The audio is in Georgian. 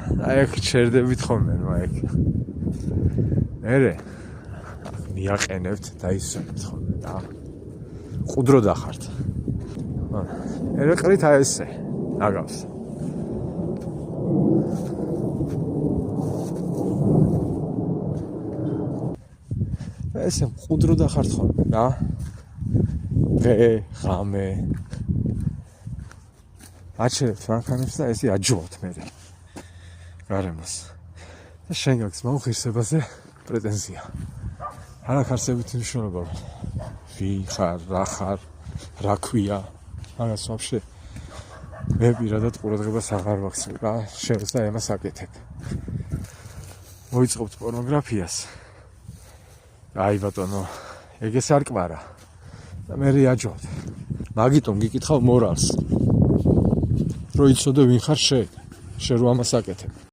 აი აქ ჩერდებით ხოლმე, აი. მერე მიაყენებთ და ისვენებთ ხოლმე და ყუდრო დახართ. მერე ყრით აი ესე, აგავს. ესე ყუდრო დახართ ხოლმე და ღამე აჩერებთ მანქანებს და ესე აჯობთ მერე გარემოს და შენ გაქვს მოუხირსებაზე პრეტენზია არ აქვს არსებითი მნიშვნელობა ვინ ხარ რა ქვია მაგას ვაფშე მე პირადად ყურადღებას აღარ ვაქცევ რა შენს და ემას აკეთებ მოიწყობთ პორნოგრაფიას აი ბატონო ეგ ეს არ კვარა და მე რეაჯობთ მაგიტომ გიკითხავ მორალს რო იცოდე ვინ ხარ შენ რო ამას აკეთებ